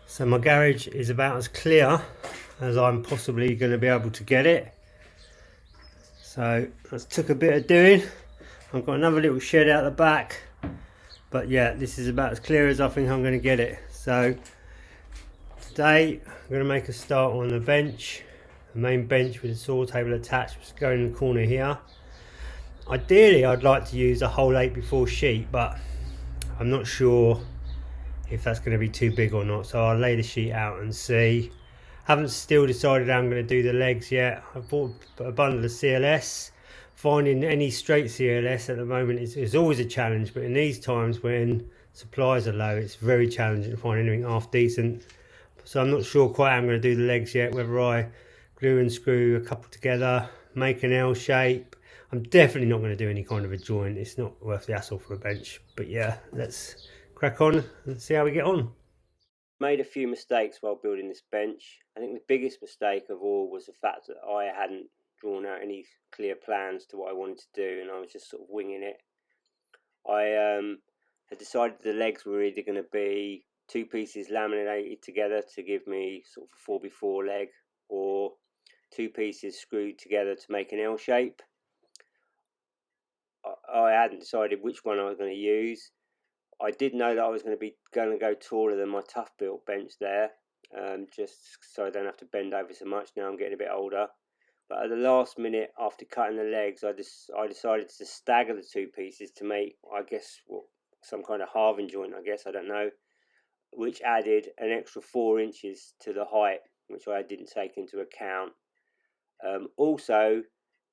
So my garage is about as clear as I'm possibly going to be able to get it. So that took a bit of doing. I've got another little shed out the back, but yeah, this is about as clear as I think I'm going to get it. So today I'm going to make a start on the bench, the main bench with the saw table attached, which is going in the corner here. Ideally I'd like to use a whole 8x4 sheet, but I'm not sure if that's going to be too big or not, so I'll lay the sheet out and see. Haven't still decided how I'm going to do the legs yet. I've bought a bundle of CLS. Finding any straight CLS at the moment is always a challenge, but in these times when supplies are low, it's very challenging to find anything half decent. So I'm not sure quite how I'm going to do the legs yet, whether I glue and screw a couple together, make an L shape. I'm definitely not going to do any kind of a joint. It's not worth the hassle for a bench. But yeah, let's crack on and see how we get on. Made a few mistakes while building this bench. I think the biggest mistake of all was the fact that I hadn't drawn out any clear plans to what I wanted to do, and I was just sort of winging it. I had decided the legs were either going to be 2 pieces laminated together to give me sort of a 4x4 leg, or 2 pieces screwed together to make an L shape. I hadn't decided which one I was going to use. I did know that I was going to go taller than my tough built bench there, just so I don't have to bend over so much. Now I'm getting a bit older. But at the last minute, after cutting the legs, I decided to stagger the 2 pieces to make, I guess, some kind of halving joint, I guess, I don't know, which added an extra 4 inches to the height, which I didn't take into account. Also,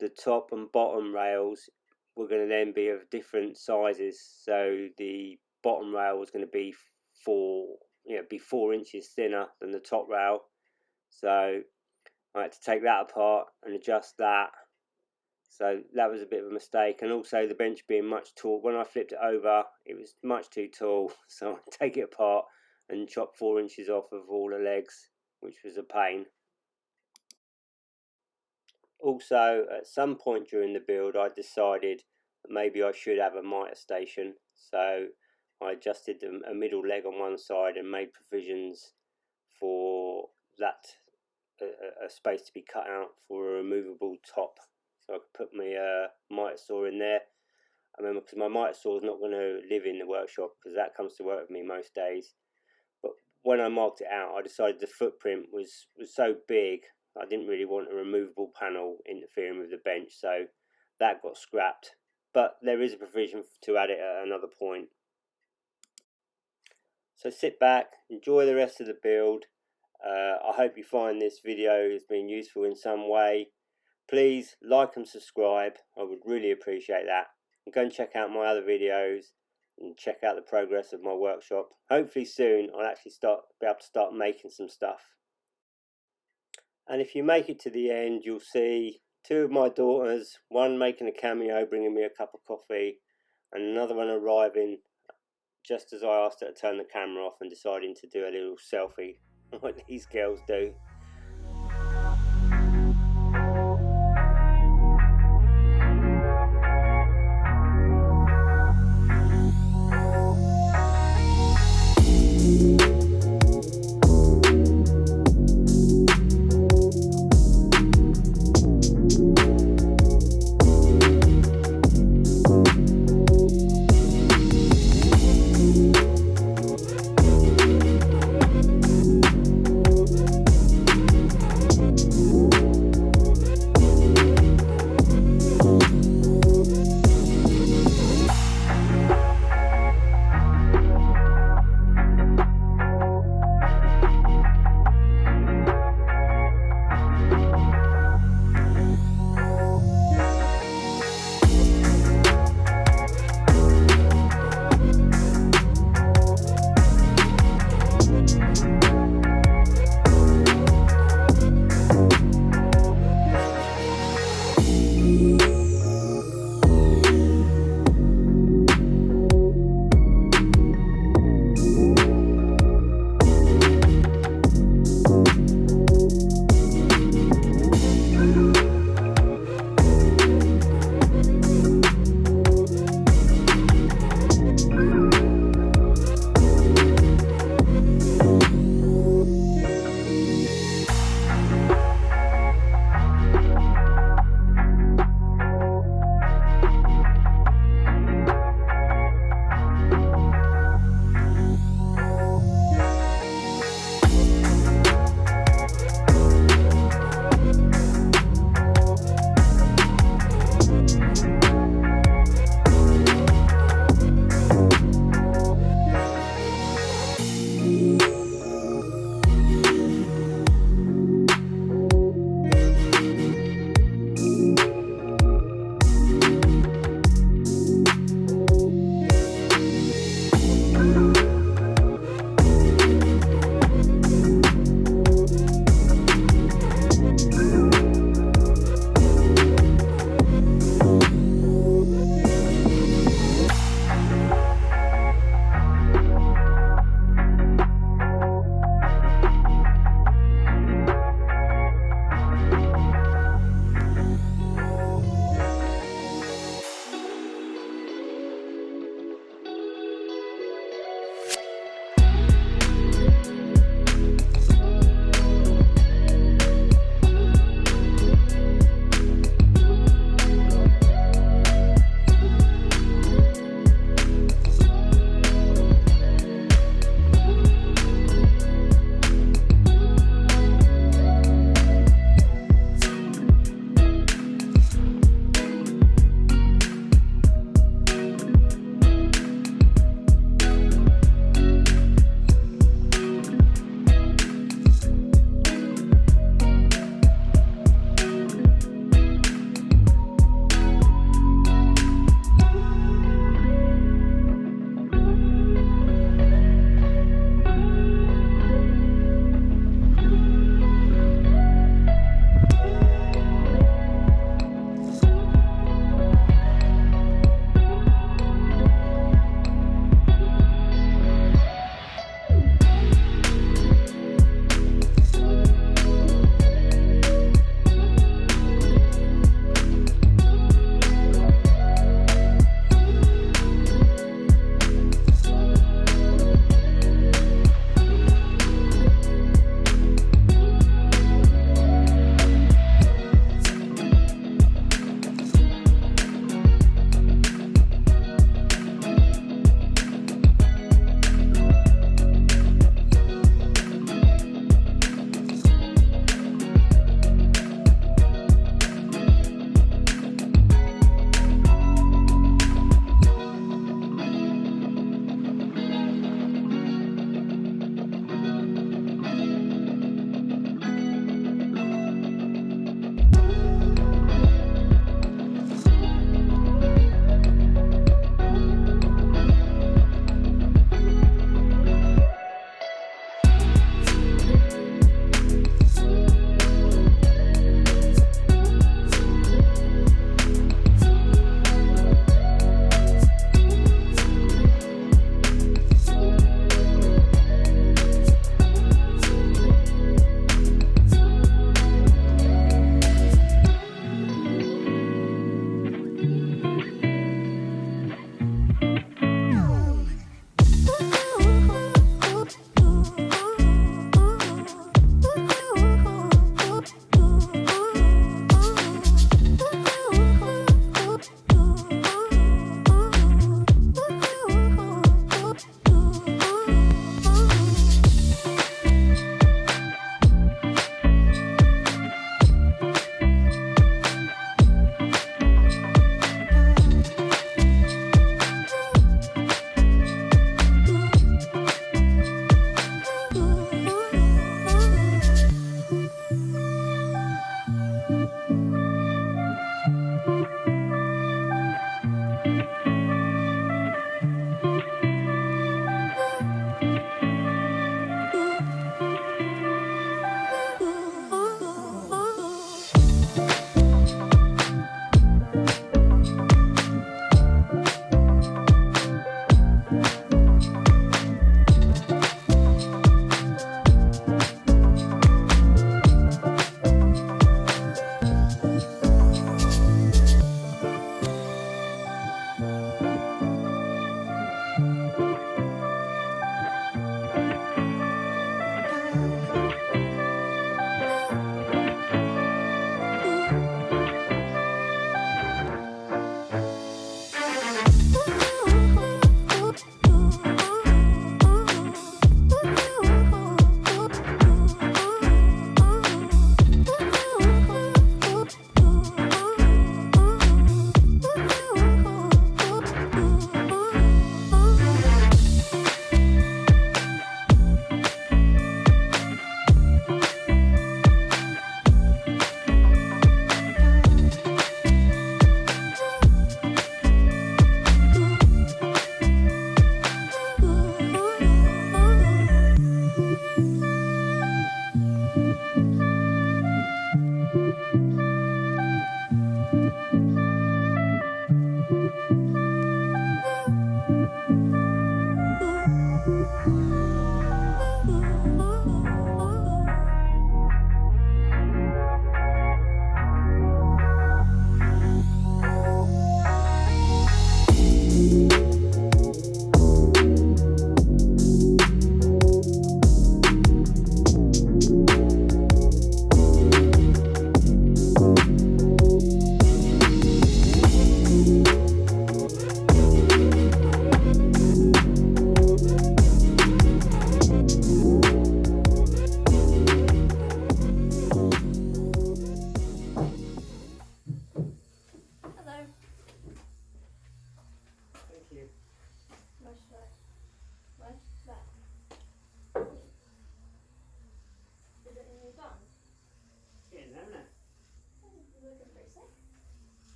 the top and bottom rails were going to then be of different sizes, so the bottom rail was going to be 4 inches thinner than the top rail, so I had to take that apart and adjust that. So that was a bit of a mistake, and also the bench being much tall, when I flipped it over it was much too tall, so I take it apart and chop 4 inches off of all the legs, which was a pain. Also, at some point during the build, I decided that maybe I should have a miter station, so I adjusted a middle leg on one side and made provisions for that, a space to be cut out for a removable top, so I could put my miter saw in there. I remember, because my miter saw is not going to live in the workshop, because that comes to work with me most days. But when I marked it out, I decided the footprint was so big, I didn't really want a removable panel interfering with the bench, so that got scrapped. But there is a provision to add it at another point. So sit back, enjoy the rest of the build. I hope you find this video has been useful in some way. Please like and subscribe, I would really appreciate that. And go and check out my other videos and check out the progress of my workshop. Hopefully soon I'll actually be able to start making some stuff. And if you make it to the end, you'll see 2 of my daughters, one making a cameo, bringing me a cup of coffee, and another one arriving just as I asked her to turn the camera off and deciding to do a little selfie, like these girls do.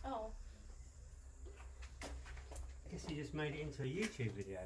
Oh. I guess you just made it into a YouTube video.